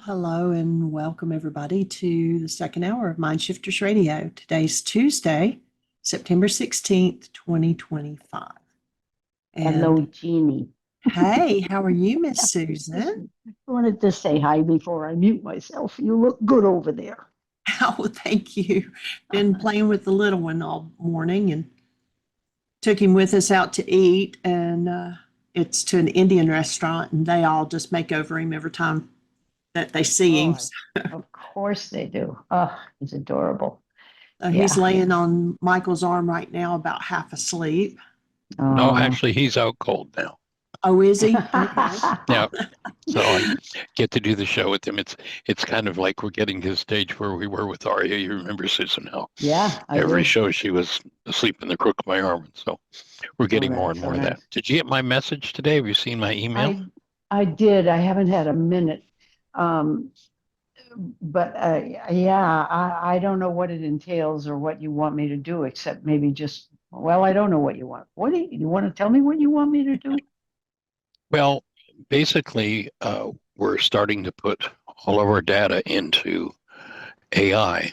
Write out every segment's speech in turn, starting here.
hello, and welcome everybody to the second hour of Mind Shifters Radio. Today's Tuesday, September 16th, 2025. Hello, And Jeanie. hey, how are you, Miss Just Susan? wanted to say hi before I mute myself. You look good over there. Oh, thank you. Been playing with the little one all morning and took him with us out to eat. And it's to an Indian restaurant, and they all just make over him every time that they see him. Oh, of course they do. Oh, he's adorable. He's Yeah. laying on Michael's arm right now, about half asleep. No, Oh. actually, he's out cold now. Oh, is he? Okay. Yeah, so I get to do the show with him. It's kind of like we're getting to the stage where we were with Aria. You remember Susan how Yeah, I every do. show she was asleep in the crook of my arm. So we're Oh, getting more that's and so more of that. nice. Did you get my message today? Have you seen my email? I did. I haven't had a minute. Um, but yeah, I don't know what it entails or what you want me to do, except maybe just, well, I don't know what you want. What do you want to tell me what you want me to do? Well, basically, we're starting to put all of our data into AI.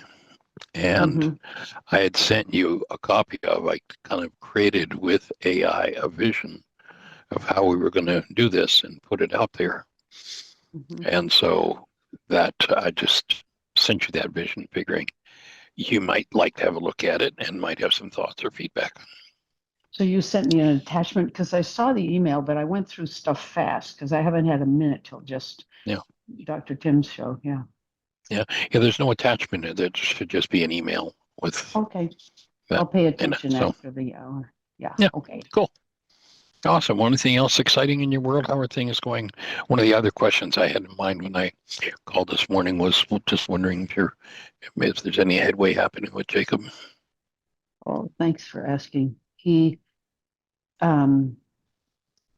And Mm-hmm. I had sent you a copy of, I kind of created with AI a vision of how we were going to do this and put it out there. Mm-hmm. And so that I just sent you that vision, figuring you might like to have a look at it and might have some thoughts or feedback. So you sent me an attachment because I saw the email, but I went through stuff fast because I haven't had a minute till just Yeah, Dr. Tim's show. Yeah. yeah, yeah. There's no attachment. There should just be an email with Okay. that. I'll pay And attention so, after the hour. Yeah. yeah, Okay. cool. Awesome. Anything else exciting in your world? How are things going? One of the other questions I had in mind when I called this morning was just wondering if there's any headway happening with Jacob. Well, thanks for asking. Um,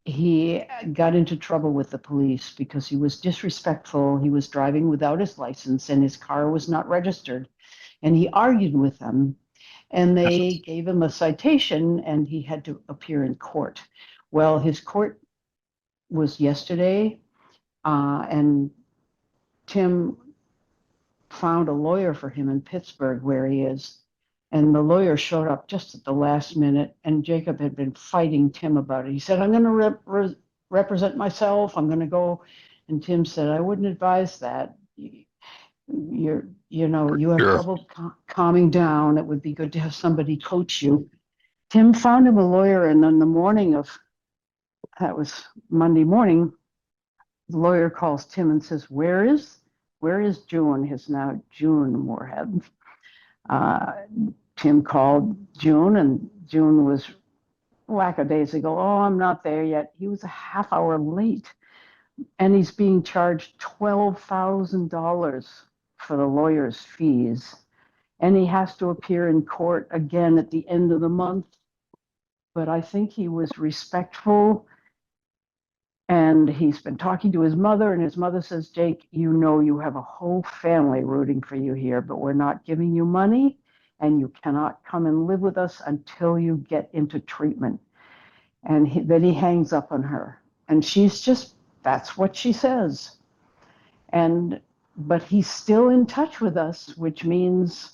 he got into trouble with the police because he was disrespectful. He was driving without his license and his car was not registered. And he argued with them and they gave him a citation and he had to appear in court. Well, his court was yesterday, and Tim found a lawyer for him in Pittsburgh where he is. And the lawyer showed up just at the last minute, and Jacob had been fighting Tim about it. He said, I'm going to represent myself. I'm going to go. And Tim said, I wouldn't advise that. You have Sure. trouble calming down. It would be good to have somebody coach you. Tim found him a lawyer, and then the morning of, that was Monday morning, the lawyer calls Tim and says, where is June? His now June Moorhead. Uh, Tim called June, and June was lackadaisical. Oh, I'm not there yet. He was a half hour late, and he's being charged $12,000 for the lawyer's fees. And he has to appear in court again at the end of the month. But I think he was respectful. And he's been talking to his mother, and his mother says, Jake, you have a whole family rooting for you here, but we're not giving you money, and you cannot come and live with us until you get into treatment. And then he hangs up on her. And that's what she says. But he's still in touch with us, which means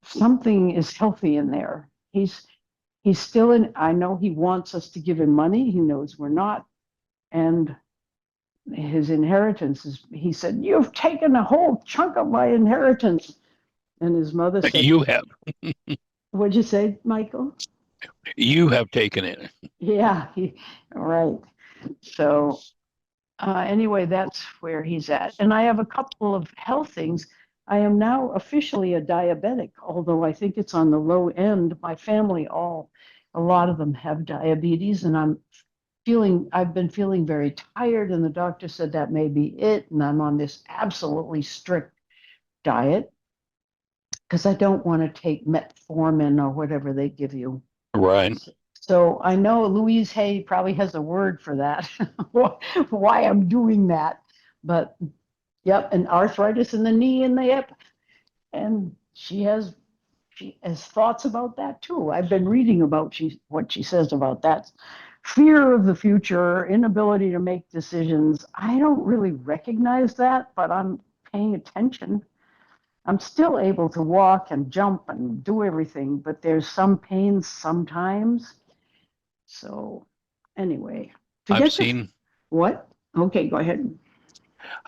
something is healthy in there. He's still in, I know he wants us to give him money. He knows we're not. And his inheritance is, he said, you've taken a whole chunk of my inheritance. And his mother said, You have. what'd you say, Michael? You have taken it. Yeah, right. So anyway, that's where he's at. And I have a couple of health things. I am now officially a diabetic, although I think it's on the low end. My family, a lot of them have diabetes, and I've been feeling very tired, and the doctor said that may be it. And I'm on this absolutely strict diet because I don't want to take metformin or whatever they give you. Right. So I know Louise Hay probably has a word for that, why I'm doing that. But yep, and arthritis in the knee and the hip. And she has thoughts about that too. I've been reading about what she says about that fear of the future, inability to make decisions. I don't really recognize that, but I'm paying attention. I'm still able to walk and jump and do everything, but there's some pain sometimes. So anyway, I've seen what? Okay, go ahead.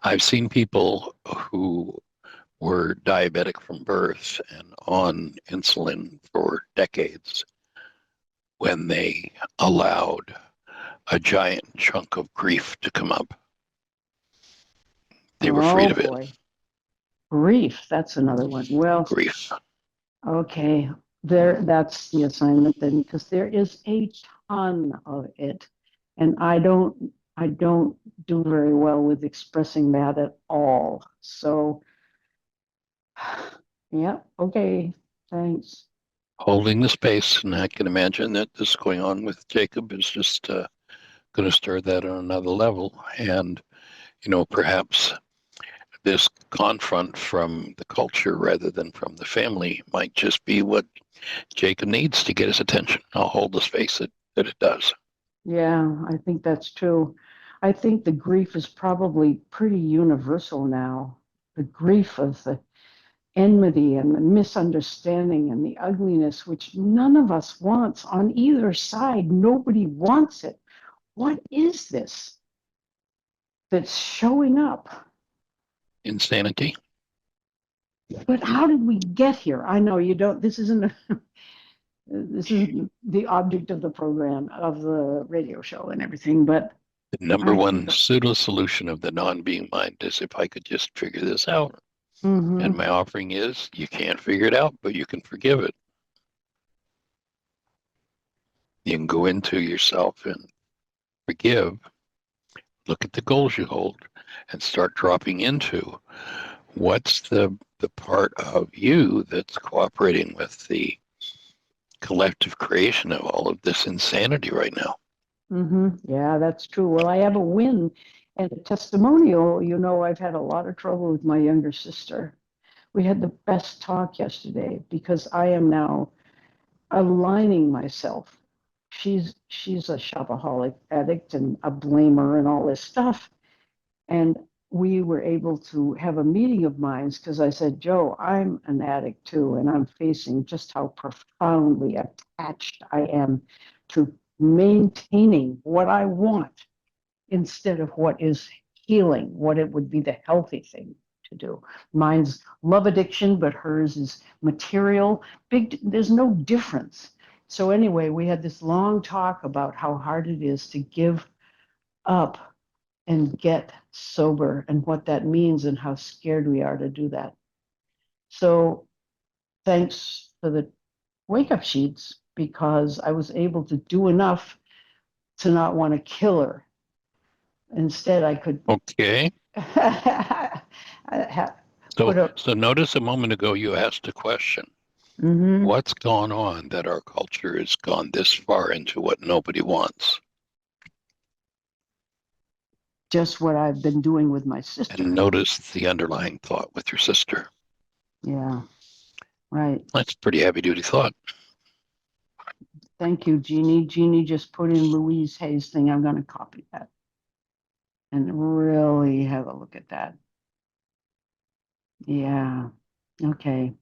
I've seen people who were diabetic from birth and on insulin for decades when they allowed a giant chunk of grief to come up. They were freed of it. Boy. Grief, that's another one. Well, Grief. okay, that's the assignment then, because there is a ton of it. And I don't do very well with expressing that at all. So yeah, okay, thanks. Holding the space, and I can imagine that this going on with Jacob is just going to stir that on another level. And, perhaps this confront from the culture rather than from the family might just be what Jacob needs to get his attention. I'll hold the space that it does. Yeah, I think that's true. I think the grief is probably pretty universal now. The grief of the enmity and the misunderstanding and the ugliness, which none of us wants on either side. Nobody wants it. What is this that's showing up? Insanity. But how did we get here? I know you don't, this isn't the object of the program, of the radio show and everything, but The number one pseudo solution of the non-being mind is if I could just figure this out. And my offering is you can't figure it out, but you can forgive it. You can go into yourself and forgive, look at the goals you hold, and start dropping into what's the part of you that's cooperating with the collective creation of all of this insanity right now. Yeah, that's true. Well, I have a win and a testimonial. I've had a lot of trouble with my younger sister. We had the best talk yesterday because I am now aligning myself. She's a shopaholic addict and a blamer and all this stuff. And we were able to have a meeting of minds because I said, Joe, I'm an addict too, and I'm facing just how profoundly attached I am to maintaining what I want instead of what is healing, what it would be the healthy thing to do. Mine's love addiction, but hers is material. There's no difference. So anyway, we had this long talk about how hard it is to give up and get sober and what that means and how scared we are to do that. So thanks for the wake-up sheets because I was able to do enough to not want to kill her. Instead, I could. Okay. So notice a moment ago you asked a question. What's gone on that our culture has gone this far into what nobody wants? Just what I've been doing with my sister. And notice the underlying thought with your sister. Yeah, right. That's a pretty heavy-duty thought. Thank you, Jeanie. Jeanie just put in Louise Hay's thing. I'm going to copy that and really have a look at that. Yeah, okay.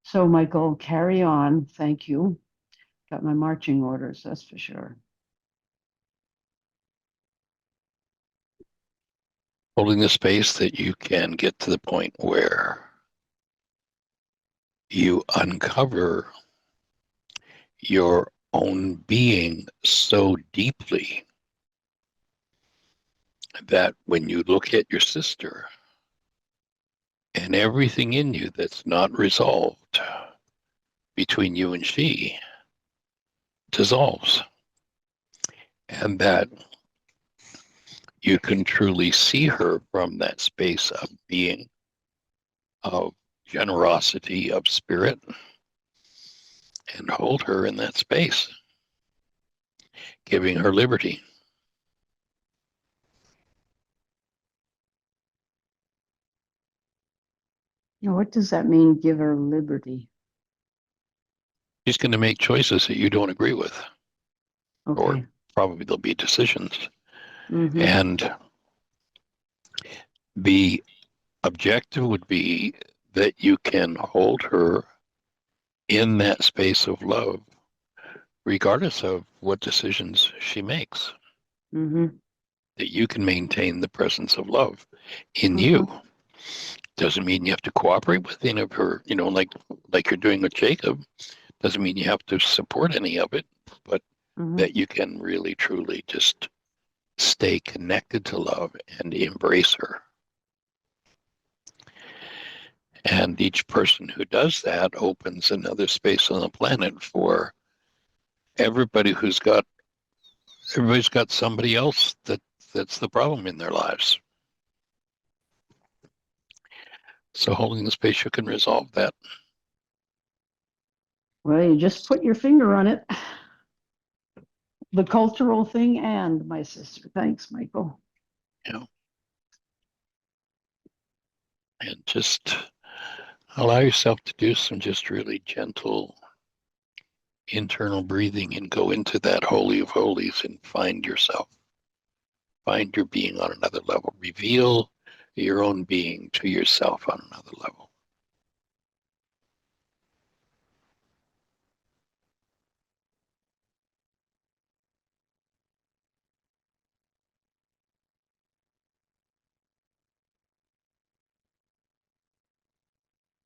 So, Michael, carry on. Thank you. Got my marching orders, that's for sure. Holding the space that you can get to the point where you uncover your own being so deeply that when you look at your sister and everything in you that's not resolved between you and she dissolves, and that you can truly see her from that space of being, of generosity, of spirit, and hold her in that space, giving her liberty. What does that mean, give her liberty? She's going to make choices that you don't agree with, okay. probably there'll be decisions. Mhm. And the objective would be that you can hold her in that space of love, regardless of what decisions she makes, Mhm. that you can maintain the presence of love in Mhm. you. Doesn't mean you have to cooperate with any of her, like you're doing with Jacob. Doesn't mean you have to support any of it, but Mhm. that you can really, truly just stay connected to love and embrace her. And each person who does that opens another space on the planet for everybody everybody's got somebody else that's the problem in their lives. So holding the space, you can resolve that. Well, you just put your finger on it. The cultural thing and my sister. Thanks, Michael. And just allow yourself to do some just really gentle internal breathing and go into that holy of holies and find yourself. Find your being on another level. Reveal your own being to yourself on another level.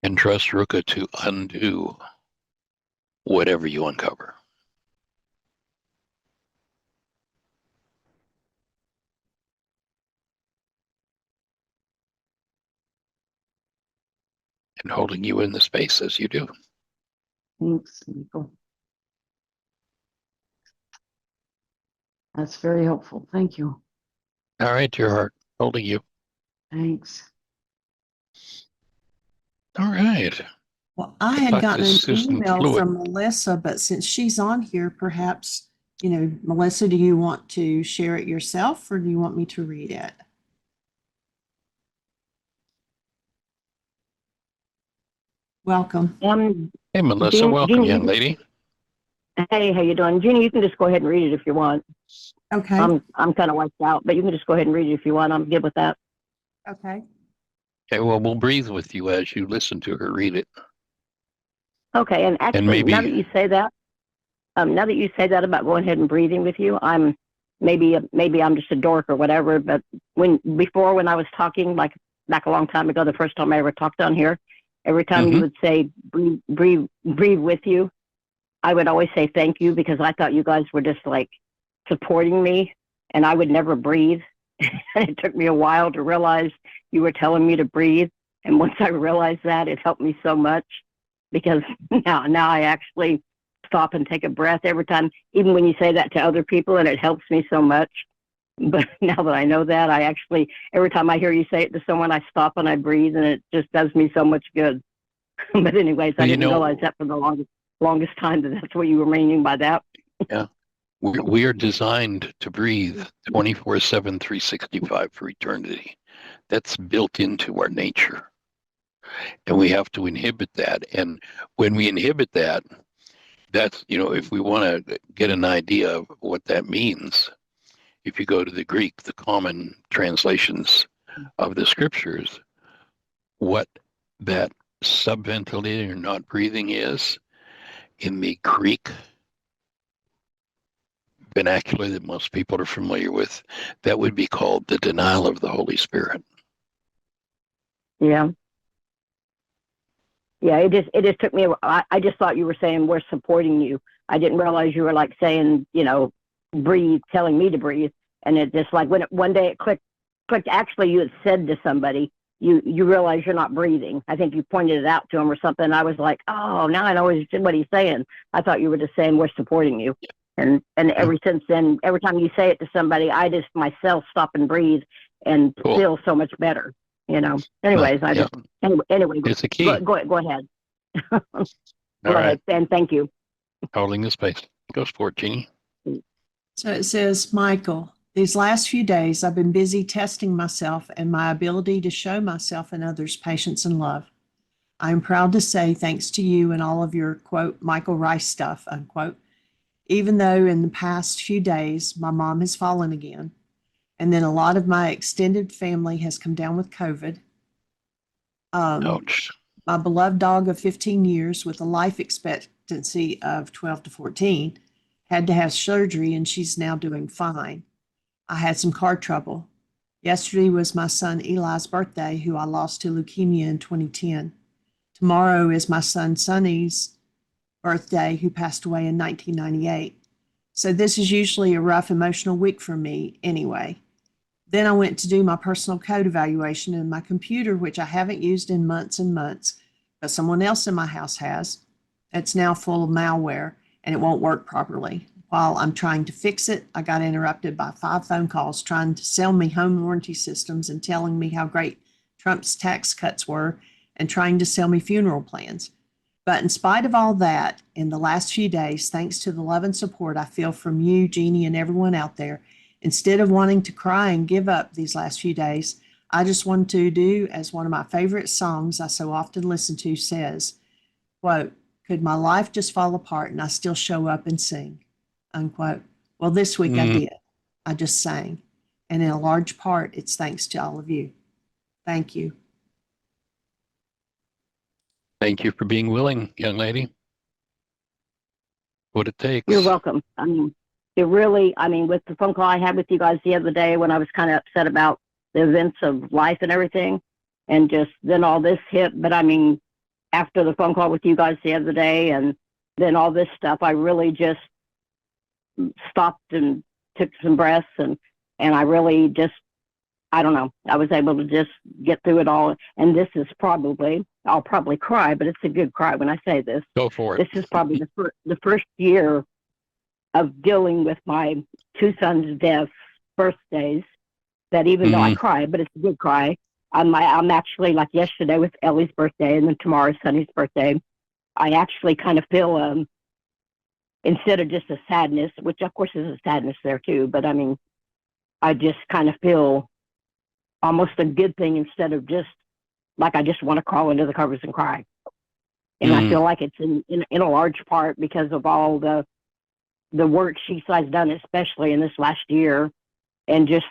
And trust Ruka to undo whatever you uncover. And holding you in the space as you do. Thanks, Michael. That's very helpful. Thank you. All right, dear heart, holding you. Thanks. All right. Well, I I'll had talk to gotten an Susan email Fluid. from Melissa, but since she's on here, perhaps, Melissa, do you want to share it yourself or do you want me to read it? Welcome. Hey, Melissa, welcome, young lady. Hey, how you doing? Jeanie, you can just go ahead and read it if you want. Okay. I'm kind of wiped out, but you can just go ahead and read it if you want. I'm good with that. Okay. Okay, well, we'll breathe with you as you listen to her read it. Okay, and actually, maybe- now that you say that about going ahead and breathing with you, maybe I'm just a dork or whatever. But when I was talking, like back a long time ago, the first time I ever talked on here, every time you would say breathe with you, I would always say thank you because I thought you guys were just like supporting me, and I would never breathe. And it took me a while to realize you were telling me to breathe. And once I realized that, it helped me so much because now I actually stop and take a breath every time, even when you say that to other people, and it helps me so much. But now that I know that, I actually, every time I hear you say it to someone, I stop and I breathe, and it just does me so much good. But anyways, I didn't realize that for the longest time that's what you were meaning by that. Yeah. We are designed to breathe 24/7, 365 for eternity. That's built into our nature. And we have to inhibit that. And when we inhibit that, that's, if we want to get an idea of what that means, if you go to the Greek, the common translations of the scriptures, what that subventilating or not breathing is in the Greek vernacular that most people are familiar with, that would be called the denial of the Holy Spirit. Yeah. Yeah, it just took me. I just thought you were saying we're supporting you. I didn't realize you were like saying, breathe, telling me to breathe. And it just like one day it clicked. Actually, you had said to somebody, you realize you're not breathing. I think you pointed it out to him or something. I was like, oh, now I know what he's saying. I thought you were just saying we're supporting you. And ever since then, every time you say it to somebody, I just myself stop and breathe and feel so much better. Anyways, anyway, it's a key. Go ahead. All right. And thank you. Holding the space. Go for it, Jeanie. So it says, Michael, these last few days, I've been busy testing myself and my ability to show myself and others patience and love. I am proud to say, thanks to you and all of your, quote, Michael Ryce stuff, unquote, even though in the past few days my mom has fallen again, and then a lot of my extended family has come down with COVID. Ouch. My beloved dog of 15 years with a life expectancy of 12 to 14 had to have surgery, and she's now doing fine. I had some car trouble. Yesterday was my son Eli's birthday, who I lost to leukemia in 2010. Tomorrow is my son Sonny's birthday, who passed away in 1998. So this is usually a rough emotional week for me anyway. Then I went to do my personal code evaluation, and my computer, which I haven't used in months and months, but someone else in my house has, it's now full of malware and it won't work properly. While I'm trying to fix it, I got interrupted by 5 phone calls trying to sell me home warranty systems and telling me how great Trump's tax cuts were and trying to sell me funeral plans. But in spite of all that, in the last few days, thanks to the love and support I feel from you, Jeanie, and everyone out there, instead of wanting to cry and give up these last few days, I just wanted to do as one of my favorite songs I so often listen to says, quote, could my life just fall apart and I still show up and sing, unquote. Well, this week I did. I just sang. And in a large part, it's thanks to all of you. Thank you. Thank you for being willing, young lady. What it takes. You're welcome. I mean, it really, I mean, with the phone call I had with you guys the other day when I was kind of upset about the events of life and everything, and just then all this hit. But I mean, after the phone call with you guys the other day and then all this stuff, I really just stopped and took some breaths, and I really just, I don't know, I was able to just get through it all. And this is probably, I'll probably cry, but it's a good cry when I say this. Go for it. This is probably the first year of dealing with my 2 sons' deaths, birthdays, that even though I cry, but it's a good cry. I'm actually, like yesterday with Ellie's birthday and then tomorrow's Sonny's birthday, I actually kind of feel, instead of just a sadness, which of course is a sadness there too, but I mean, I just kind of feel almost a good thing instead of just like I just want to crawl into the covers and cry. And I feel like it's in a large part because of all the worksheets I've done, especially in this last year, and just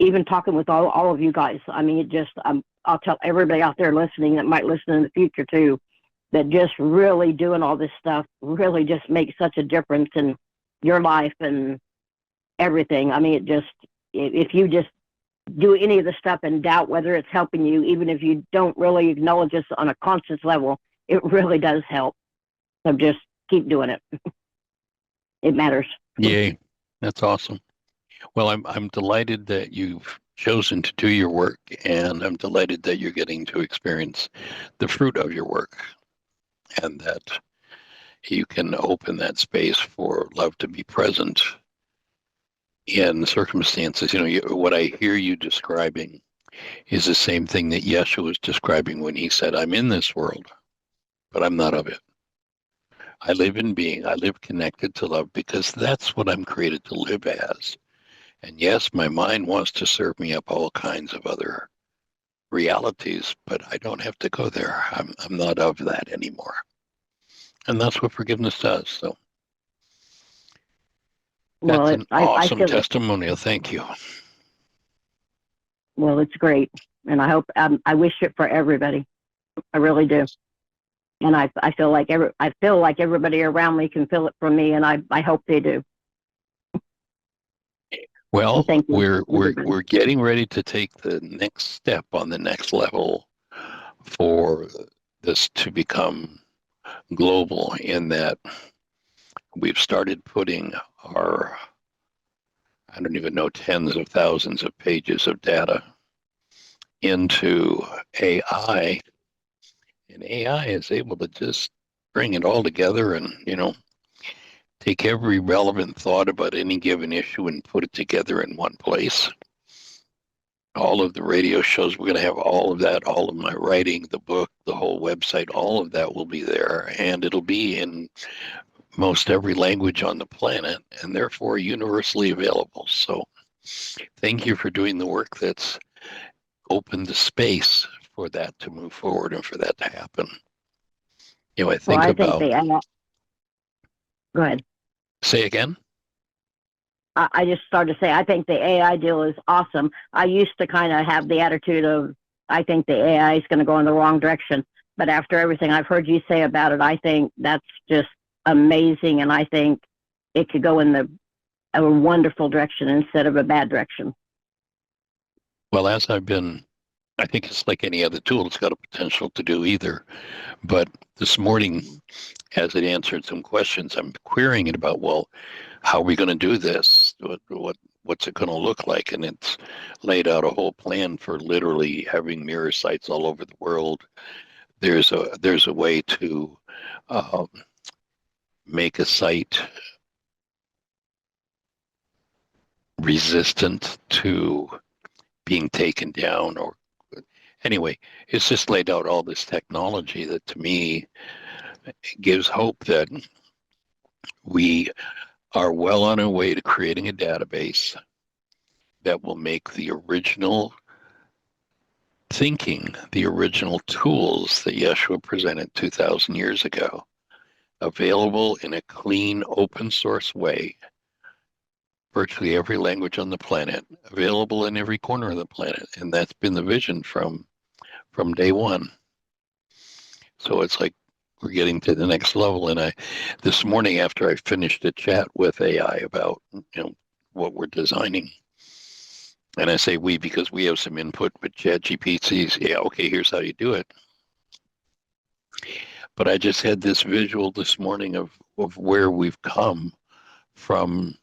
even talking with all of you guys. I mean, it just, I'll tell everybody out there listening that might listen in the future too, that just really doing all this stuff really just makes such a difference in your life and everything. I mean, it just, if you just do any of the stuff and doubt whether it's helping you, even if you don't really acknowledge this on a conscious level, it really does help. So just keep doing it. It matters. Yay. That's awesome. Well, I'm delighted that you've chosen to do your work, and I'm delighted that you're getting to experience the fruit of your work, and that you can open that space for love to be present in circumstances. You know, what I hear you describing is the same thing that Yeshua was describing when he said, I'm in this world, but I'm not of it. I live in being. I live connected to love because that's what I'm created to live as. And yes, my mind wants to serve me up all kinds of other realities, but I don't have to go there. I'm not of that anymore. And that's what forgiveness does. So that's an awesome testimonial. Thank you. Well, it's great. And I hope, I wish it for everybody. I really do. And I feel like everybody around me can feel it from me, and I hope they do. Well, thank you, we're getting ready to take the next step on the next level for this to become global, in that we've started putting our, I don't even know, tens of thousands of pages of data into AI, and AI is able to just bring it all together and, you know, take every relevant thought about any given issue and put it together in one place. All of the radio shows, we're going to have all of that, all of my writing, the book, the whole website, all of that will be there, and it'll be in most every language on the planet, and therefore universally available. So thank you for doing the work that's opened the space for that to move forward and for that to happen. You know, I think Well, about... Go ahead. Say again? I just started to say, I think the AI deal is awesome. I used to kind of have the attitude of, I think the AI is going to go in the wrong direction. But after everything I've heard you say about it, I think that's just amazing. And I think it could go in a wonderful direction instead of a bad direction. Well, I think it's like any other tool. It's got a potential to do either. But this morning, as it answered some questions, I'm querying it about, well, how are we going to do this? What's it going to look like? And it's laid out a whole plan for literally having mirror sites all over the world. There's a way to make a site resistant to being taken down, or anyway, it's just laid out all this technology that to me gives hope that we are well on our way to creating a database that will make the original thinking, the original tools that Yeshua presented 2,000 years ago, available in a clean, open source way, virtually every language on the planet, available in every corner of the planet. And that's been the vision from day one. So it's like we're getting to the next level. And this morning, after I finished a chat with AI about, what we're designing, and I say we because we have some input with ChatGPT's, yeah, okay, here's how you do it. But I just had this visual this morning of where we've come from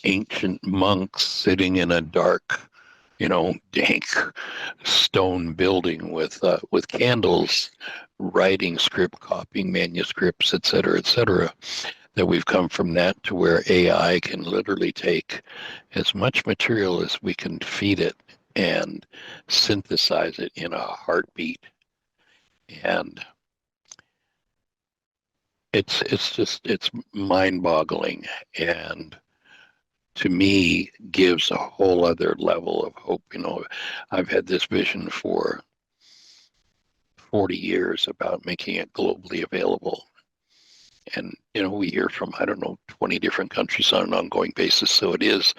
ancient monks sitting in a dark, dank stone building with candles, writing, script copying manuscripts, et cetera, that we've come from that to where AI can literally take as much material as we can feed it and synthesize it in a heartbeat. And it's mind-boggling, and to me gives a whole other level of hope. I've had this vision for 40 years about making it globally available. And, we hear from, 20 different countries on an ongoing basis. So it is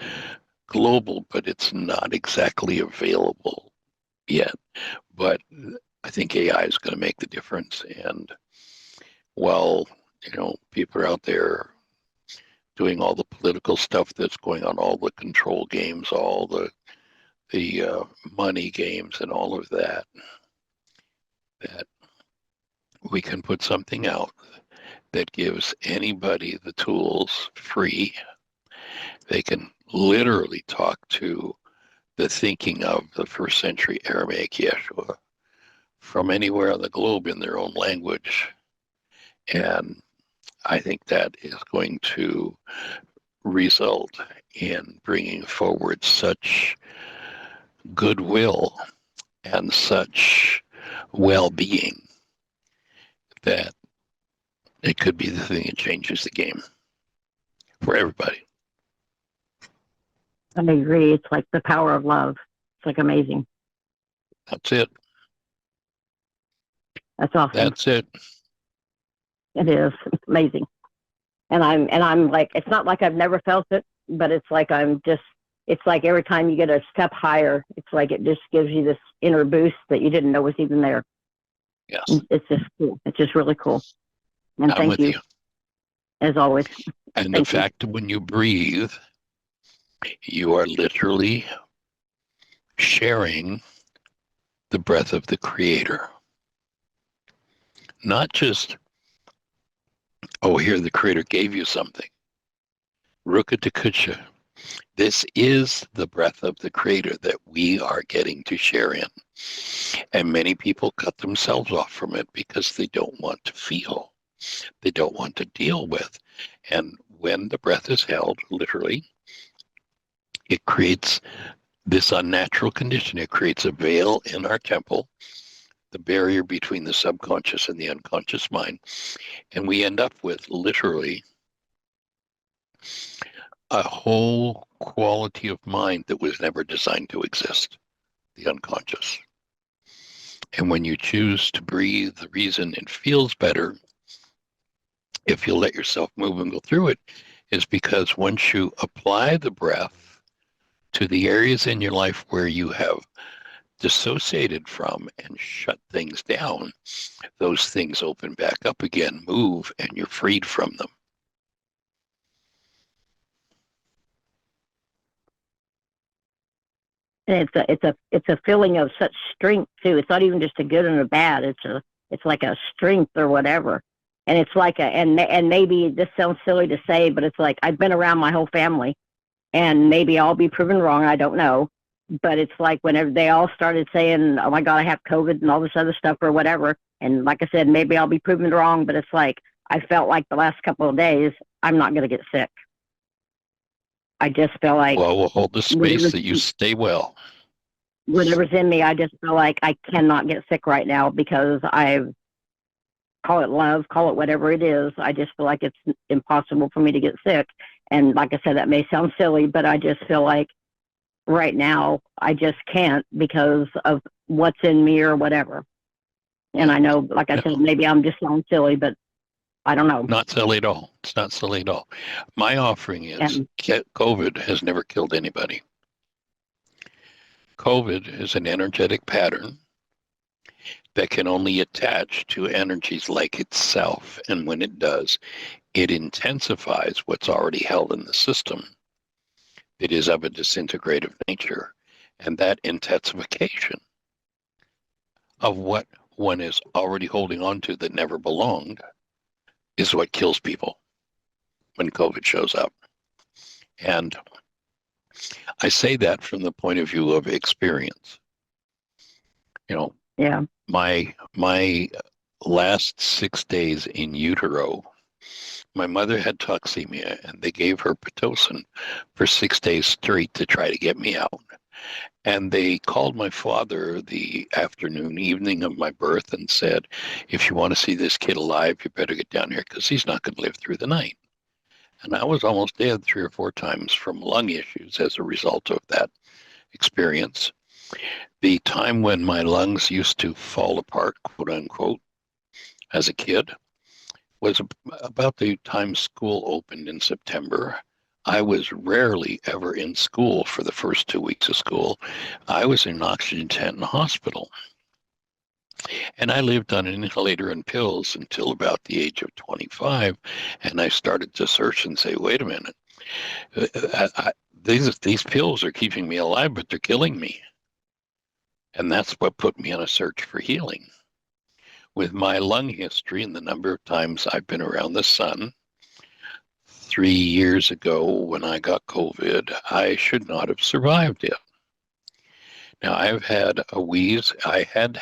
global, but it's not exactly available yet. But I think AI is going to make the difference. And while, people are out there doing all the political stuff that's going on, all the control games, all the money games and all of that we can put something out that gives anybody the tools free. They can literally talk to the thinking of the first century Aramaic Yeshua from anywhere on the globe in their own language. And I think that is going to result in bringing forward such goodwill and such well-being that it could be the thing that changes the game for everybody. I agree. It's like the power of love. It's like amazing. That's it. That's awesome. That's it. It is amazing. And I'm like, it's not like I've never felt it, but it's like it's like every time you get a step higher, it's like it just gives you this inner boost that you didn't know was even there. Yes. It's just cool. It's just really cool. And I'm thank with you, as always. And the fact that when you breathe, you are literally sharing the breath of the Creator. Not just, here the Creator gave you something. Ruka Takucha. This is the breath of the Creator that we are getting to share in. And many people cut themselves off from it because they don't want to feel. They don't want to deal with. And when the breath is held, literally, it creates this unnatural condition. It creates a veil in our temple, the barrier between the subconscious and the unconscious mind. And we end up with literally a whole quality of mind that was never designed to exist, the unconscious. And when you choose to breathe, the reason it feels better, if you let yourself move and go through it, is because once you apply the breath to the areas in your life where you have dissociated from and shut things down, those things open back up again, move, and you're freed from them. And it's a feeling of such strength too. It's not even just a good and a bad. It's like a strength or whatever. And it's like and maybe this sounds silly to say, but it's like I've been around my whole family, and maybe I'll be proven wrong. I don't know. But it's like whenever they all started saying, "Oh my God, I have COVID" and all this other stuff or whatever. And like I said, maybe I'll be proven wrong, but it's like I felt like the last couple of days I'm not going to get sick. I just feel like Well, we'll hold the space that you stay well. whatever's in me, I just feel like I cannot get sick right now because call it love, call it whatever it is. I just feel like it's impossible for me to get sick. And like I said, that may sound silly, but I just feel like right now I just can't because of what's in me or whatever. And I know, like I said, maybe I'm just sounding silly, but I don't know. Not silly at all. It's not silly at all. My offering is COVID has never killed anybody. COVID is an energetic pattern that can only attach to energies like itself. And when it does, it intensifies what's already held in the system. It is of a disintegrative nature. And that intensification of what one is already holding on to that never belonged is what kills people when COVID shows up. And I say that from the point of view of experience. You know, Yeah. my last 6 days in utero, my mother had toxemia and they gave her Pitocin for 6 days straight to try to get me out. And they called my father the evening of my birth and said, if you want to see this kid alive, you better get down here because he's not going to live through the night. And I was almost dead 3 or 4 times from lung issues as a result of that experience. The time when my lungs used to fall apart, quote unquote, as a kid was about the time school opened in September. I was rarely ever in school for the first 2 weeks of school. I was in an oxygen tent in the hospital. And I lived on an inhalator and pills until about the age of 25. And I started to search and say, wait a minute, these pills are keeping me alive, but they're killing me. And that's what put me on a search for healing. With my lung history and the number of times I've been around the sun, 3 years ago when I got COVID, I should not have survived it. Now I've had a wheeze. I had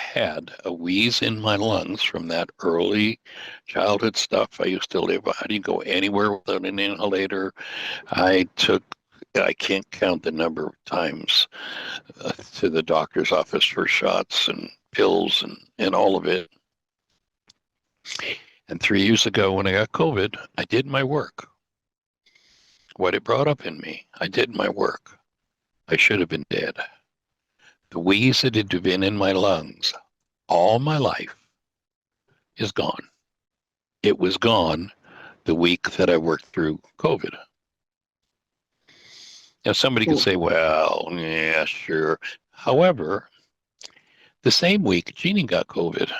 a wheeze in my lungs from that early childhood stuff I used to live. I didn't go anywhere without an inhalator. I can't count the number of times to the doctor's office for shots and pills and all of it. And 3 years ago when I got COVID, I did my work. What it brought up in me, I did my work. I should have been dead. The wheeze that had been in my lungs all my life is gone. It was gone the week that I worked through COVID. Now, somebody could say, well, yeah, sure. However, the same week, Jeanie got COVID.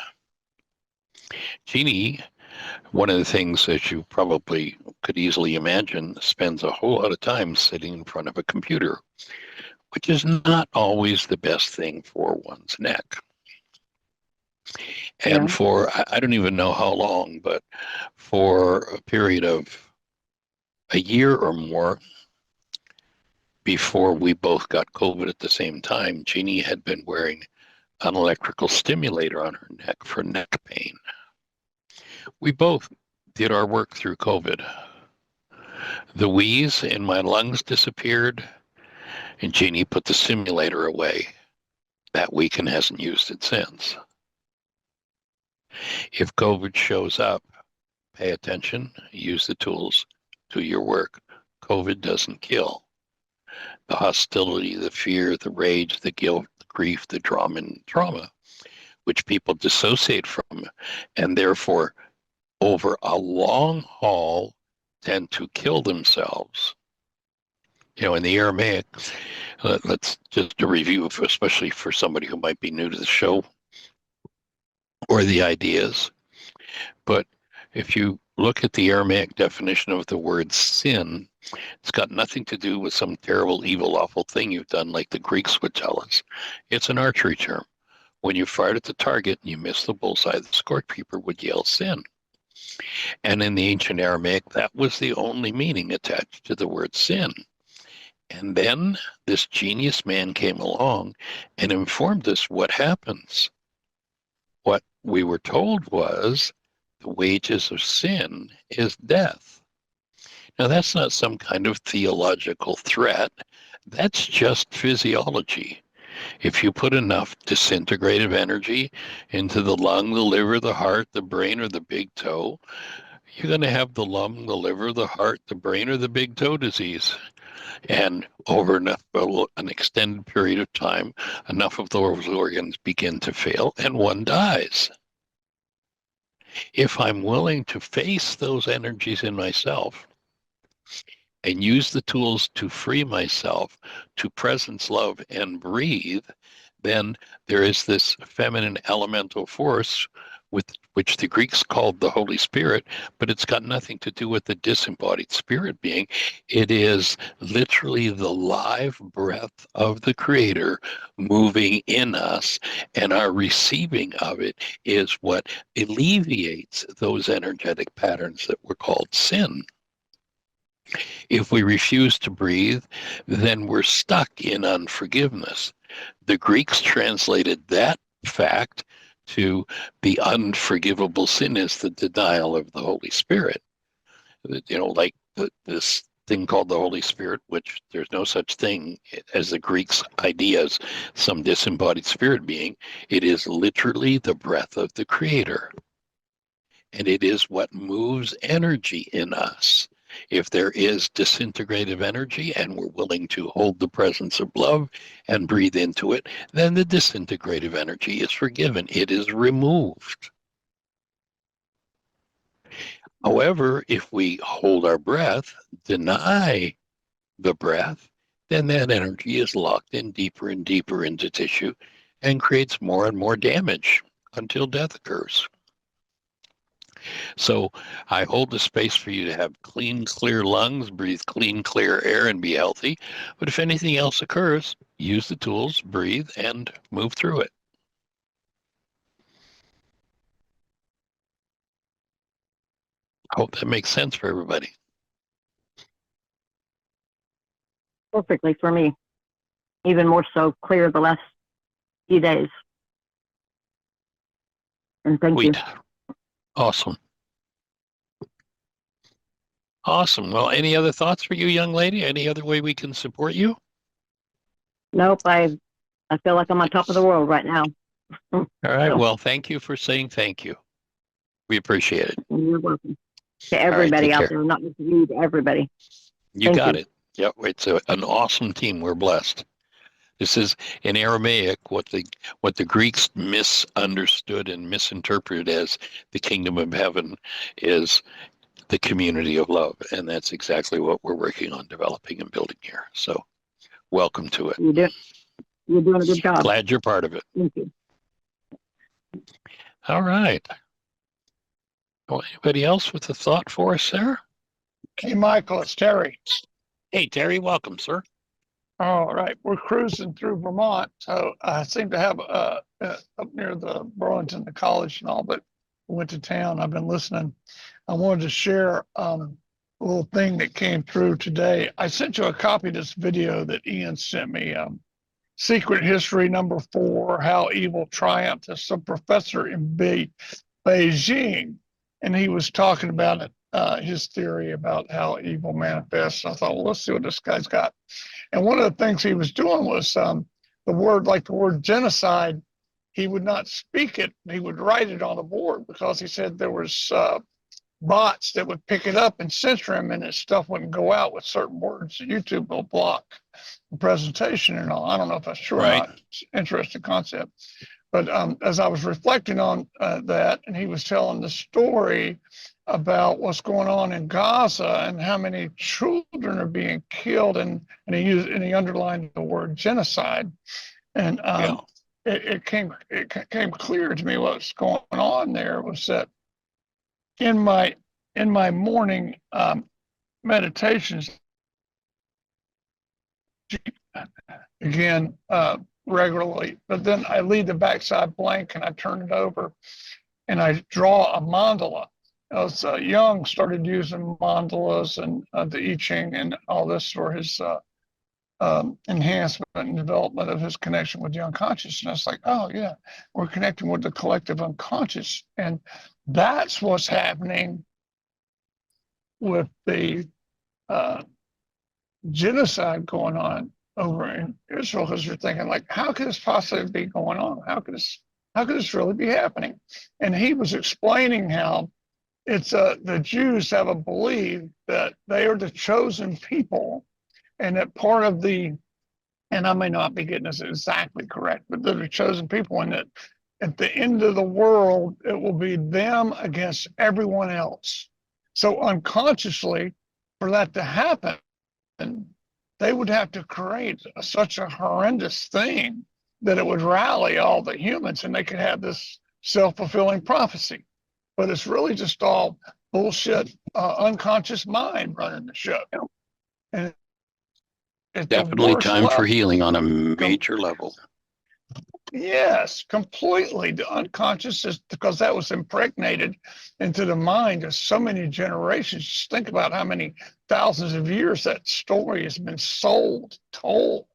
Jeanie, one of the things that you probably could easily imagine, spends a whole lot of time sitting in front of a computer, which is not always the best thing for one's neck. And for, I don't even know how long, but for a period of a year or more before we both got COVID at the same time, Jeanie had been wearing an electrical stimulator on her neck for neck pain. We both did our work through COVID. The wheeze in my lungs disappeared, and Jeanie put the simulator away that week and hasn't used it since. If COVID shows up, pay attention, use the tools, do your work. COVID doesn't kill. The hostility, the fear, the rage, the guilt, the grief, the trauma, which people dissociate from, and therefore over a long haul tend to kill themselves. In the Aramaic, let's just a review, especially for somebody who might be new to the show or the ideas. But if you look at the Aramaic definition of the word sin, it's got nothing to do with some terrible, evil, awful thing you've done like the Greeks would tell us. It's an archery term. When you fired at the target and you missed the bullseye, the scorekeeper would yell sin. And in the ancient Aramaic, that was the only meaning attached to the word sin. And then this genius man came along and informed us what happens. What we were told was the wages of sin is death. Now, that's not some kind of theological threat. That's just physiology. If you put enough disintegrative energy into the lung, the liver, the heart, the brain, or the big toe, you're going to have the lung, the liver, the heart, the brain, or the big toe disease. And over an extended period of time, enough of those organs begin to fail and one dies. If I'm willing to face those energies in myself and use the tools to free myself to presence, love, and breathe, then there is this feminine elemental force with which the Greeks called the Holy Spirit, but it's got nothing to do with the disembodied spirit being. It is literally the live breath of the Creator moving in us, and our receiving of it is what alleviates those energetic patterns that were called sin. If we refuse to breathe, then we're stuck in unforgiveness. The Greeks translated that fact to the unforgivable sin is the denial of the Holy Spirit. Like this thing called the Holy Spirit, which there's no such thing as the Greeks' ideas, some disembodied spirit being. It is literally the breath of the Creator. And it is what moves energy in us. If there is disintegrative energy and we're willing to hold the presence of love and breathe into it, then the disintegrative energy is forgiven. It is removed. However, if we hold our breath, deny the breath, then that energy is locked in deeper and deeper into tissue and creates more and more damage until death occurs. So I hold the space for you to have clean, clear lungs, breathe clean, clear air, and be healthy. But if anything else occurs, use the tools, breathe, and move through it. I hope that makes sense for everybody. Perfectly for me. Even more so clear the last few days. And thank you. Awesome. Awesome. Well, any other thoughts for you, young lady? Any other way we can support you? Nope, I feel like I'm on top of the world right now. All right. Well, thank you for saying thank you. We appreciate it. You're welcome. To everybody take out care. there, not just you, to everybody. You got it. Yep. It's an awesome team. We're blessed. This is in Aramaic what the Greeks misunderstood and misinterpreted as the kingdom of heaven is the community of love. And that's exactly what we're working on developing and building here. So welcome to it. You're doing a good job. Glad you're part of it. Thank you. All right. Well, anybody else with a thought for us there? Hey, Michael, it's Terry. Hey, Terry, welcome, sir. All right, we're cruising through Vermont, so I seem to have up near the Burlington, the college and all, but went to town. I've been listening. I wanted to share a little thing that came through today. I sent you a copy of this video that Ian sent me. Secret History number 4: How Evil Triumphed. It's a professor in Beijing, and he was talking about it. His theory about how evil manifests. I thought, well, let's see what this guy's got. And one of the things he was doing was the word genocide. He would not speak it. He would write it on the board because he said there was bots that would pick it up and censor him, and his stuff wouldn't go out with certain words. YouTube will block the presentation and all. I don't know if that's true or not. It's an interesting concept. But as I was reflecting on that, and he was telling the story about what's going on in Gaza and how many children are being killed, and he underlined the word genocide, and Yeah. it came clear to me what's going on there was that in my morning meditations, again, regularly, but then I leave the backside blank and I turn it over and I draw a mandala. I was young, started using mandalas and the I Ching and all this for his enhancement and development of his connection with the unconscious. And I was like, oh yeah, we're connecting with the collective unconscious. And that's what's happening with the genocide going on over in Israel, because you're thinking like, how could this possibly be going on? How could this really be happening? And he was explaining how it's the Jews have a belief that they are the chosen people, and that part of the, and I may not be getting this exactly correct, but they're the chosen people, and that at the end of the world, it will be them against everyone else. So unconsciously, for that to happen, they would have to create such a horrendous thing that it would rally all the humans and they could have this self-fulfilling prophecy. But it's really just all bullshit, unconscious mind running the show. And at Definitely the time for healing on a major level. Yes, completely. The unconscious is because that was impregnated into the mind of so many generations. Just think about how many thousands of years that story has been told,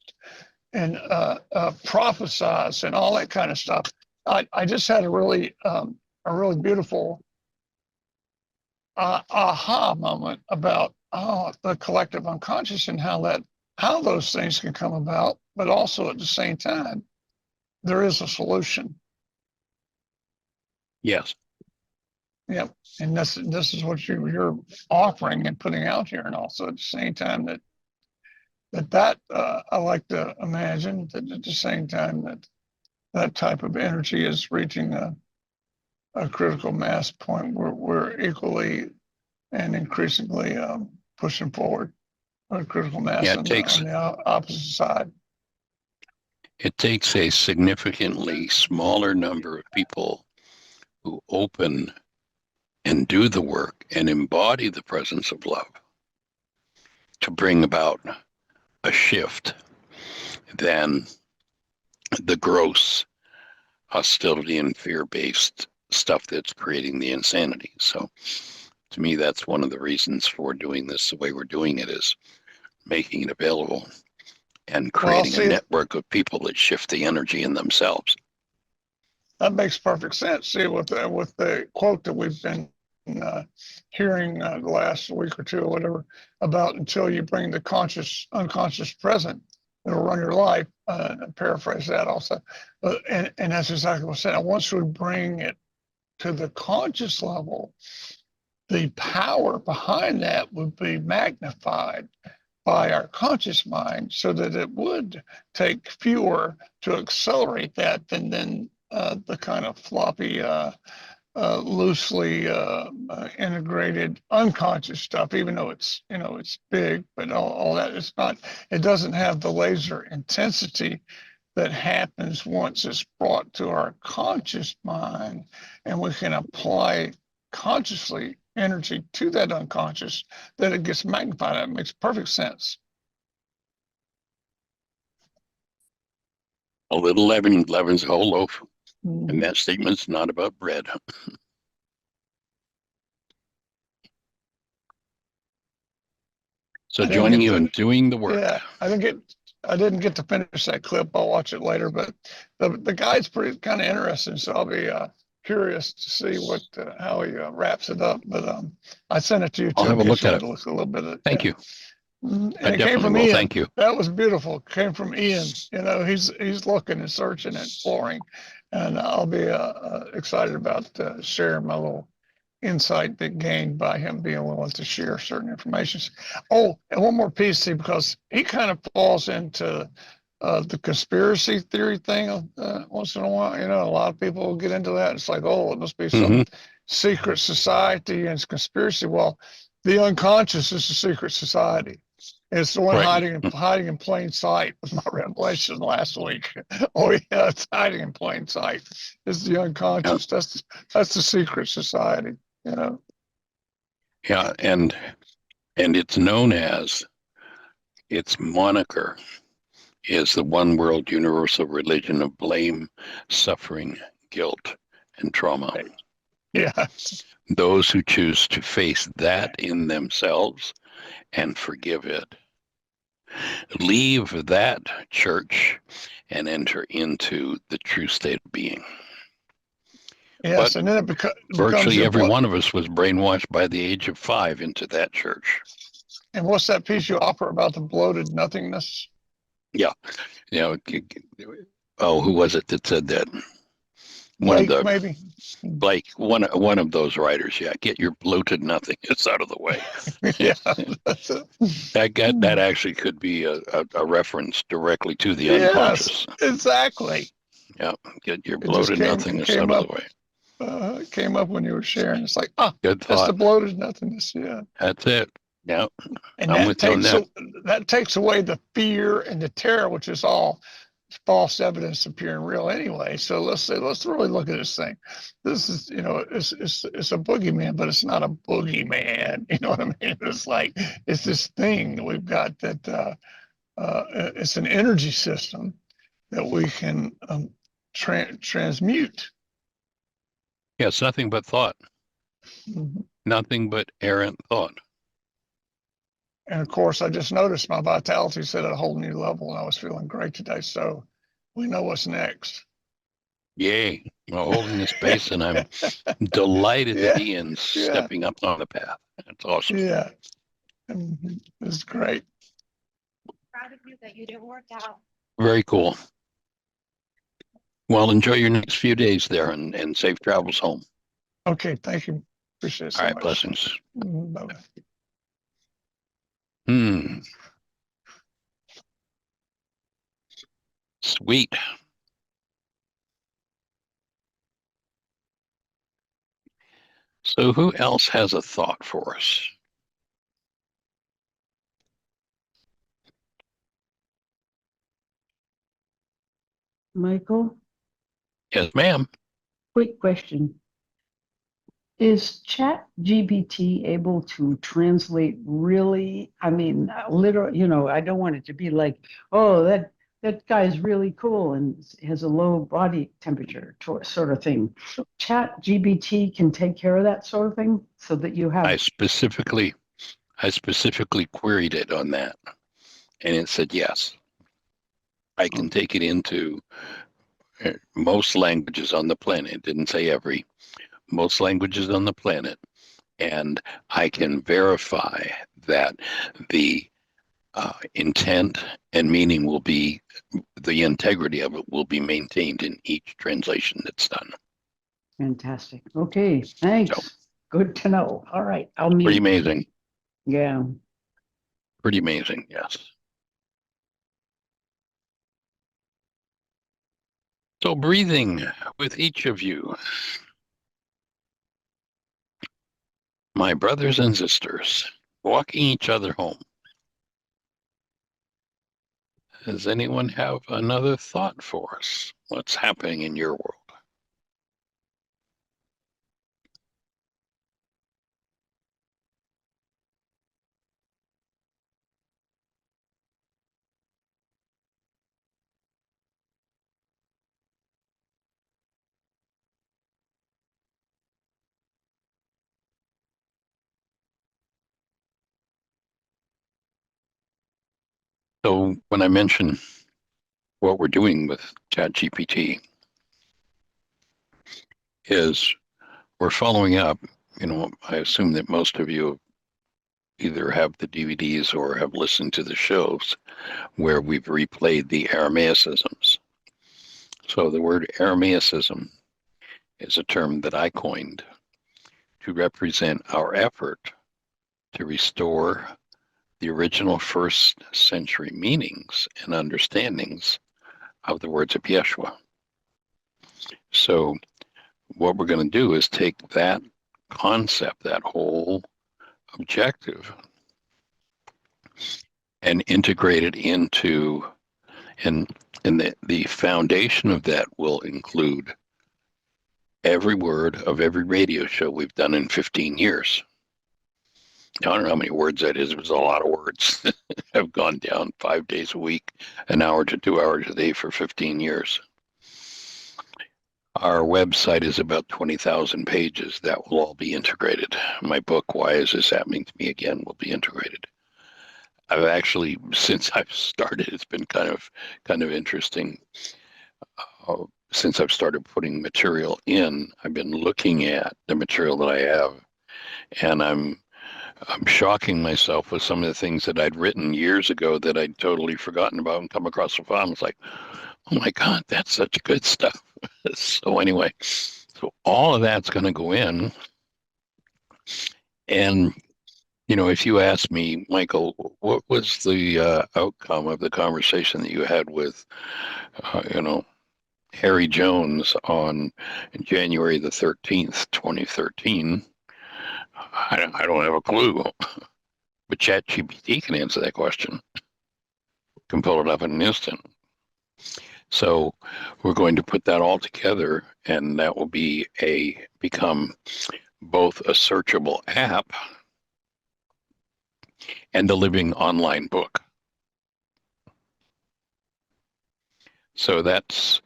and prophesized, and all that kind of stuff. I just had a really beautiful aha moment about the collective unconscious and how those things can come about, but also at the same time, there is a solution. Yes. Yep. And this is what you're offering and putting out here. And also at the same time that I like to imagine that at the same time that type of energy is reaching a critical mass point where we're equally and increasingly pushing forward a critical mass Yeah, on the opposite side. it takes a significantly smaller number of people who open and do the work and embody the presence of love to bring about a shift than the gross hostility and fear-based stuff that's creating the insanity. So to me, that's one of the reasons for doing this the way we're doing it, is making it available and creating a network of people that shift the energy in themselves. That makes perfect sense. See, with the quote that we've been hearing the last week or two or whatever about, until you bring the unconscious present, it'll run your life. Paraphrase that also. And that's exactly what I said. Once we bring it to the conscious level, the power behind that would be magnified by our conscious mind, so that it would take fewer to accelerate that than the kind of floppy, loosely integrated unconscious stuff, even though it's big, but all that, it doesn't have the laser intensity that happens once it's brought to our conscious mind, and we can apply consciously energy to that unconscious, that it gets magnified. That makes perfect sense. A little leaven leavens a whole loaf. And that statement's not about bread. So joining you and doing the work. Yeah, I didn't get to finish that clip. I'll watch it later, but the guide's pretty kind of interesting. So I'll be curious to see how he wraps it up. But I sent it to you too. I'll have a look at it. Look a little bit at it. Thank you. And I it came definitely from will. Ian. Thank you. That was beautiful. It came from Ian. He's looking and searching and exploring, and I'll be excited about sharing my little insight that gained by him being willing to share certain information. Oh, and one more piece, see, because he kind of falls into the conspiracy theory thing once in a while. You know, a lot of people will get into that. It's like, oh, it must be some secret society and it's conspiracy. Well, the unconscious is a secret society. It's the one hiding in plain sight was my revelation last week. Oh yeah, it's hiding in plain sight. It's the unconscious. That's the secret society. You know. Yeah, and it's known as, its moniker is the one world universal religion of blame, suffering, guilt, and trauma. Yeah. Those who choose to face that in themselves and forgive it leave that church and enter into the true state of being. Yes, But and then it becomes virtually your every one of us was brainwashed by the age of 5 into that church. And what's that piece you offer about the bloated nothingness? Yeah. You know, oh, who was it that said that? Blake, maybe. Blake, one of those writers. Yeah, get your bloated nothingness out of the way. Yeah, that's it. That actually could be a reference directly to the Yes, unconscious. exactly. Yeah, get your It just bloated nothingness out of the way. It came up when you were sharing. It's like, Good that's thought. the bloated nothingness. Yeah. That's it. Yeah, And I'm with you on that. that takes away the fear and the terror, which is all false evidence appearing real anyway. So let's really look at this thing. This is, you know, it's a boogeyman, but it's not a boogeyman. You know what I mean? It's like, it's this thing that we've got that it's an energy system that we can transmute. Yeah, it's nothing but thought. Mhm. Nothing but errant thought. And of course, I just noticed my vitality set at a whole new level, and I was feeling great today. So we know what's next. Yay. Well, holding the space, and I'm delighted that Yeah, Ian's yeah, stepping up on the path. That's awesome. yeah. Mhm. It's great. Proud of you that you didn't work out. Very cool. Well, enjoy your next few days there and safe travels home. Okay, thank you. Appreciate it so All right, much. blessings. Bye-bye. Sweet. So who else has a thought for us? Michael, Yes, ma'am. quick question. Is Chat GPT able to translate really, I mean, literal, you know, I don't want it to be like, oh, that guy's really cool and has a low body temperature sort of thing. Chat GPT can take care of that sort of thing so that you have I specifically queried it on that, and it said yes. I can take it into most languages on the planet. It didn't say every. Most languages on the planet, and I can verify that the intent and meaning will be, the integrity of it will be maintained in each translation that's done. fantastic. Okay, thanks. So, good to know. All right, I'll pretty mute. amazing. Yeah. Pretty amazing, yes. So breathing with each of you, my brothers and sisters, walking each other home. Does anyone have another thought for us? What's happening in your world? So when I mention what we're doing with ChatGPT is we're following up, I assume that most of you either have the DVDs or have listened to the shows where we've replayed the Aramaicisms. So the word Aramaicism is a term that I coined to represent our effort to restore the original first century meanings and understandings of the words of Yeshua. So what we're going to do is take that concept, that whole objective, and integrate it into, and the foundation of that will include every word of every radio show we've done in 15 years. Now, I don't know how many words that is. It was a lot of words. I've gone down 5 days a week, an hour to 2 hours a day for 15 years. Our website is about 20,000 pages. That will all be integrated. My book, Why Is This Happening to Me Again, will be integrated. I've actually, since I've started, it's been kind of interesting. Since I've started putting material in, I've been looking at the material that I have, and I'm shocking myself with some of the things that I'd written years ago that I'd totally forgotten about and come across the file. It's like, oh my God, that's such good stuff. So anyway, so all of that's going to go in. And, if you ask me, Michael, what was the outcome of the conversation that you had with, Harry Jones on January the 13th, 2013, I don't have a clue. But ChatGPT can answer that question, can pull it up in an instant. So we're going to put that all together, and that will become both a searchable app and a living online book. So that's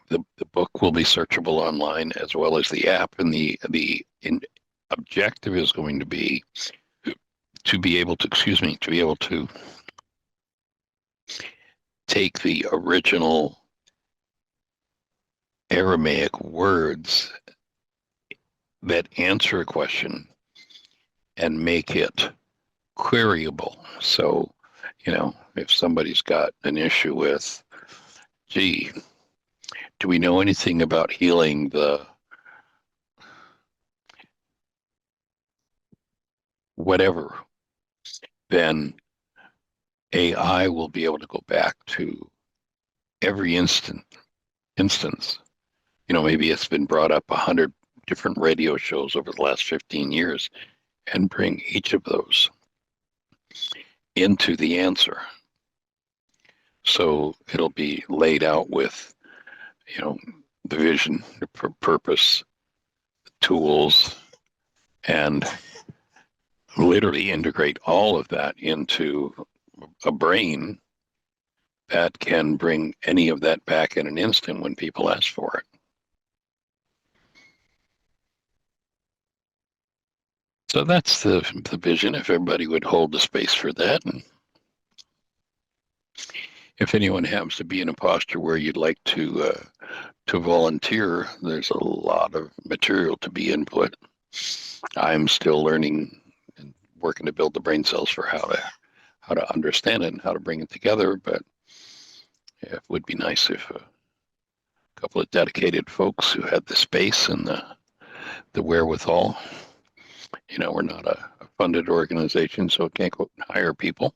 the book will be searchable online as well as the app, and the objective is going to be to be able to take the original Aramaic words that answer a question and make it queryable. So, if somebody's got an issue with, gee, do we know anything about healing the whatever, then AI will be able to go back to every instance. Maybe it's been brought up 100 different radio shows over the last 15 years and bring each of those into the answer. So it'll be laid out with, the vision, the purpose, the tools, and literally integrate all of that into a brain that can bring any of that back in an instant when people ask for it. So that's the vision, if everybody would hold the space for that. And if anyone happens to be in a posture where you'd like to volunteer, there's a lot of material to be input. I'm still learning and working to build the brain cells for how to understand it and how to bring it together. But it would be nice if a couple of dedicated folks who had the space and the wherewithal. We're not a funded organization, so can't go and hire people.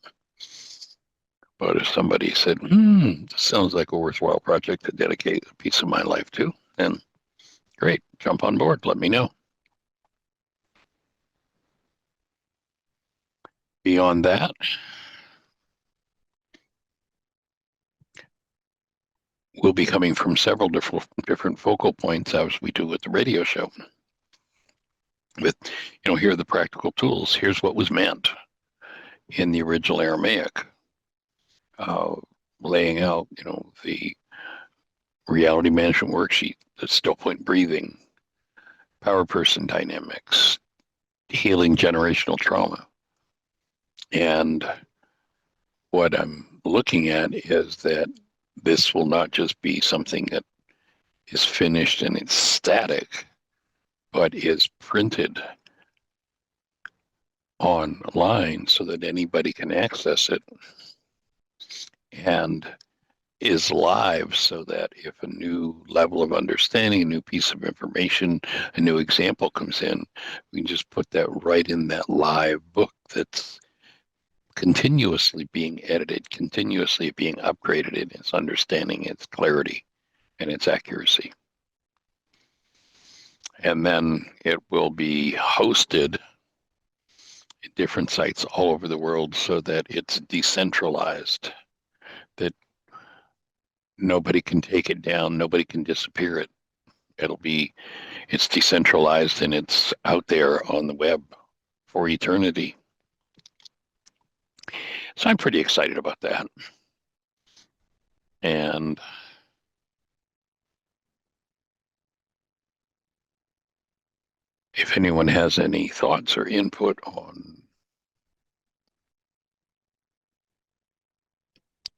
But if somebody said, this sounds like a worthwhile project to dedicate a piece of my life to, then great, jump on board, let me know. Beyond that, we'll be coming from several different focal points as we do with the radio show. With, here are the practical tools. Here's what was meant in the original Aramaic, laying out, the reality management worksheet, the still point breathing, power person dynamics, healing generational trauma. And what I'm looking at is that this will not just be something that is finished and it's static, but is printed online so that anybody can access it, and is live so that if a new level of understanding, a new piece of information, a new example comes in, we can just put that right in that live book that's continuously being edited, continuously being upgraded in its understanding, its clarity, and its accuracy. And then it will be hosted in different sites all over the world so that it's decentralized, that nobody can take it down, nobody can disappear it. It's decentralized and it's out there on the web for eternity. So I'm pretty excited about that. And if anyone has any thoughts or input on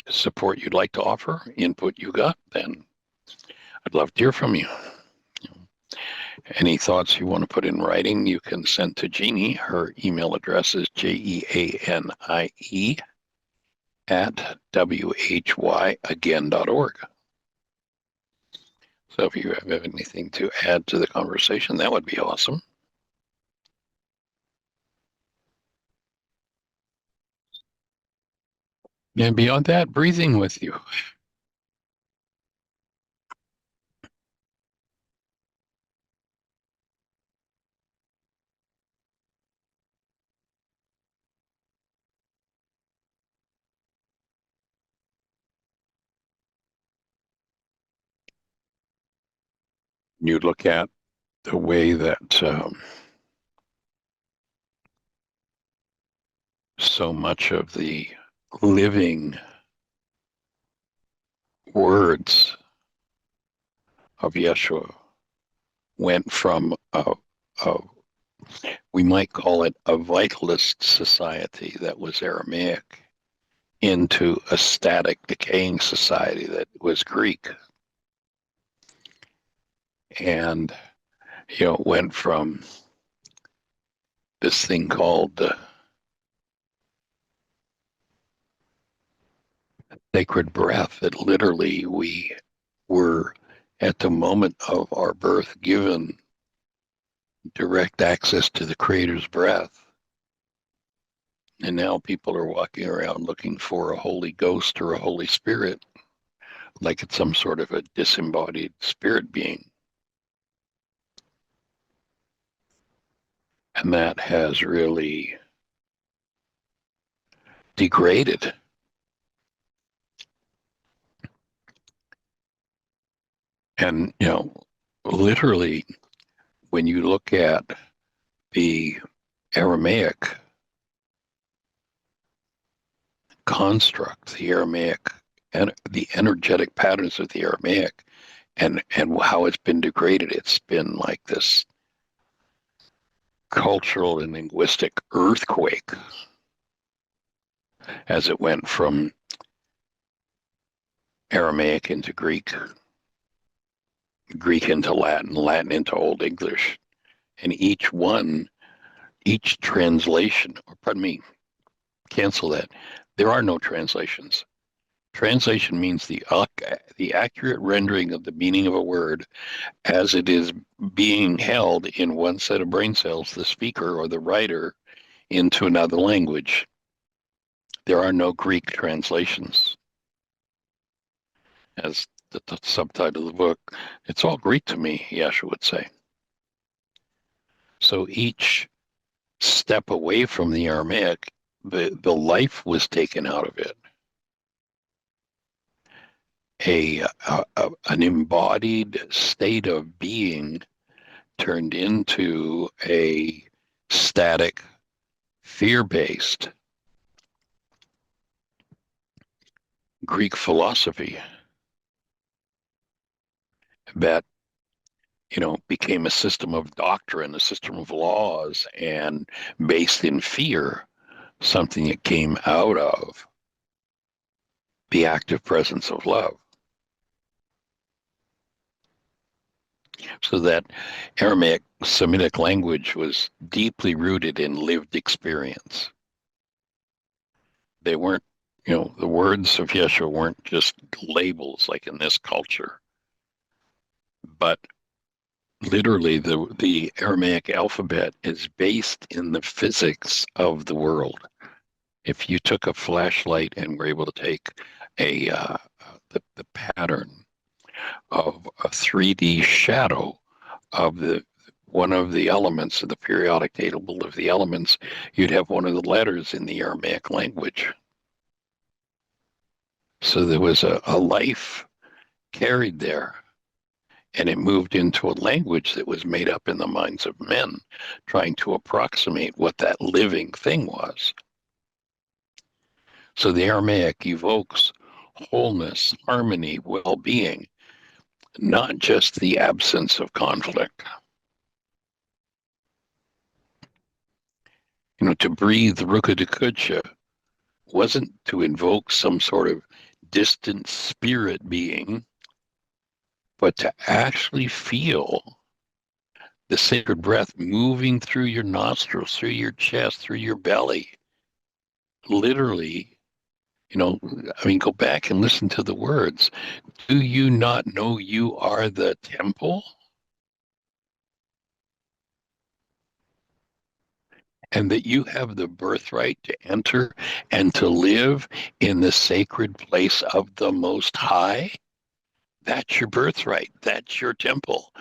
support you'd like to offer, input you got, then I'd love to hear from you. Any thoughts you want to put in writing, you can send to Jeanie. Her email address is jeanie@whyagain.org. So if you have anything to add to the conversation, that would be awesome. And beyond that, breathing with you. You look at the way that so much of the living words of Yeshua went from we might call it a vitalist society that was Aramaic into a static, decaying society that was Greek. And, went from this thing called sacred breath, that literally we were at the moment of our birth given direct access to the Creator's breath. And now people are walking around looking for a Holy Ghost or a Holy Spirit, like it's some sort of a disembodied spirit being. And that has really degraded. And, literally, when you look at the Aramaic construct, the Aramaic and the energetic patterns of the Aramaic, and how it's been degraded, it's been like this cultural and linguistic earthquake as it went from Aramaic into Greek, Greek into Latin, Latin into Old English. And each translation, or pardon me, cancel that. There are no translations. Translation means the accurate rendering of the meaning of a word as it is being held in one set of brain cells, the speaker or the writer, into another language. There are no Greek translations. As the subtitle of the book, it's all Greek to me, Yeshua would say. So each step away from the Aramaic, the life was taken out of it. An embodied state of being turned into a static, fear-based Greek philosophy that, became a system of doctrine, a system of laws, and based in fear, something that came out of the active presence of love. So that Aramaic Semitic language was deeply rooted in lived experience. They weren't, the words of Yeshua weren't just labels like in this culture, but literally the Aramaic alphabet is based in the physics of the world. If you took a flashlight and were able to take the pattern of a 3D shadow of the one of the elements of the periodic table of the elements, you'd have one of the letters in the Aramaic language. So there was a life carried there, and it moved into a language that was made up in the minds of men, trying to approximate what that living thing was. So the Aramaic evokes wholeness, harmony, well-being, not just the absence of conflict. You know, to breathe Rukadukucha wasn't to invoke some sort of distant spirit being, but to actually feel the sacred breath moving through your nostrils, through your chest, through your belly. Literally, you know, I mean, go back and listen to the words. Do you not know you are the temple? And that you have the birthright to enter and to live in the sacred place of the Most High? That's your birthright. That's your temple.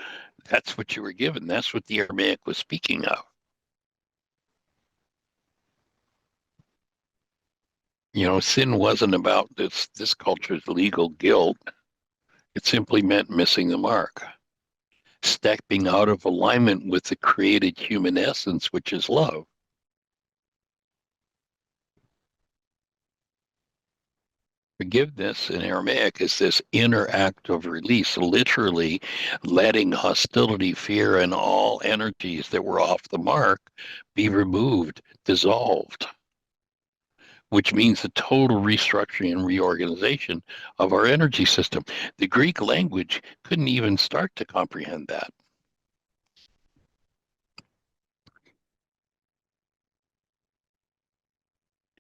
That's what you were given. That's what the Aramaic was speaking of. You know, sin wasn't about this culture's legal guilt. It simply meant missing the mark, stepping out of alignment with the created human essence, which is love. Forgiveness in Aramaic is this inner act of release, literally letting hostility, fear, and all energies that were off the mark be removed, dissolved, which means the total restructuring and reorganization of our energy system. The Greek language couldn't even start to comprehend that.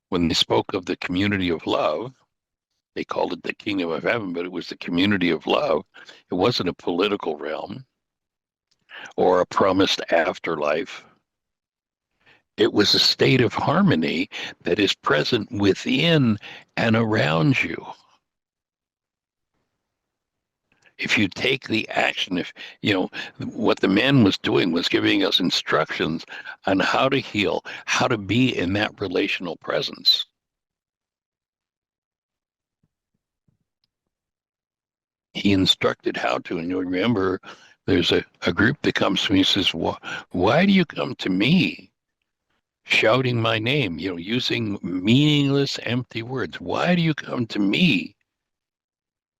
When they spoke of the community of love, they called it the kingdom of heaven, but it was the community of love. It wasn't a political realm or a promised afterlife. It was a state of harmony that is present within and around you. If you take the action, if you know what the man was doing was giving us instructions on how to heal, how to be in that relational presence. He instructed how to, and you'll remember there's a group that comes to me and says, why do you come to me shouting my name, you know, using meaningless, empty words? Why do you come to me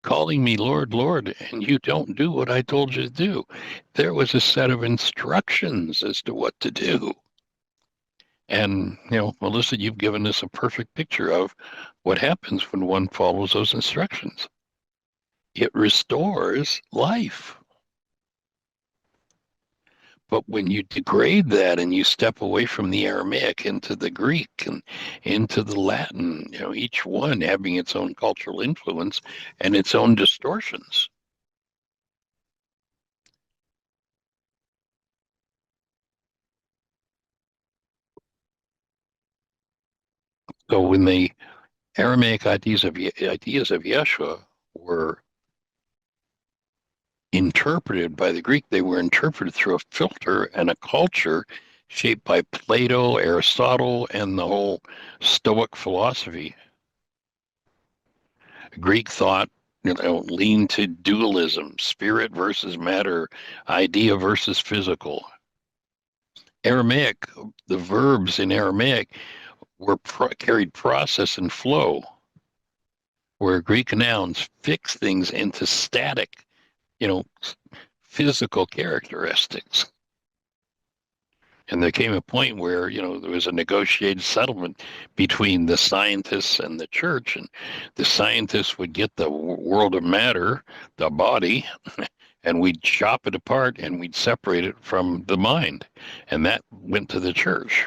calling me Lord, Lord, and you don't do what I told you to do? There was a set of instructions as to what to do. And, you know, Melissa, you've given us a perfect picture of what happens when one follows those instructions. It restores life. But when you degrade that and you step away from the Aramaic into the Greek and into the Latin, you know, each one having its own cultural influence and its own distortions. So when the Aramaic ideas of Yeshua were interpreted by the Greek, they were interpreted through a filter and a culture shaped by Plato, Aristotle, and the whole Stoic philosophy. Greek thought, you know, leaned to dualism, spirit versus matter, idea versus physical. Aramaic, the verbs in Aramaic were carried process and flow, where Greek nouns fix things into static, you know, physical characteristics. And there came a point where, you know, there was a negotiated settlement between the scientists and the church, and the scientists would get the world of matter, the body, and we'd chop it apart and we'd separate it from the mind. And that went to the church.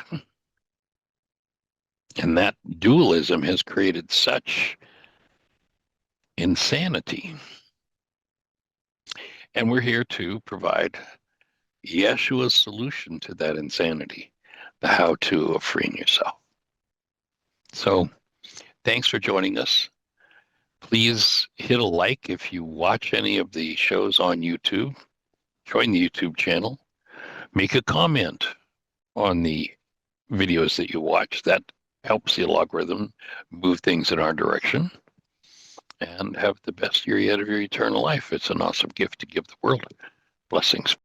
And that dualism has created such insanity. And we're here to provide Yeshua's solution to that insanity, the how-to of freeing yourself. So thanks for joining us. Please hit a like if you watch any of the shows on YouTube. Join the YouTube channel. Make a comment on the videos that you watch. That helps the algorithm move things in our direction. And have the best year yet of your eternal life. It's an awesome gift to give the world. Blessings.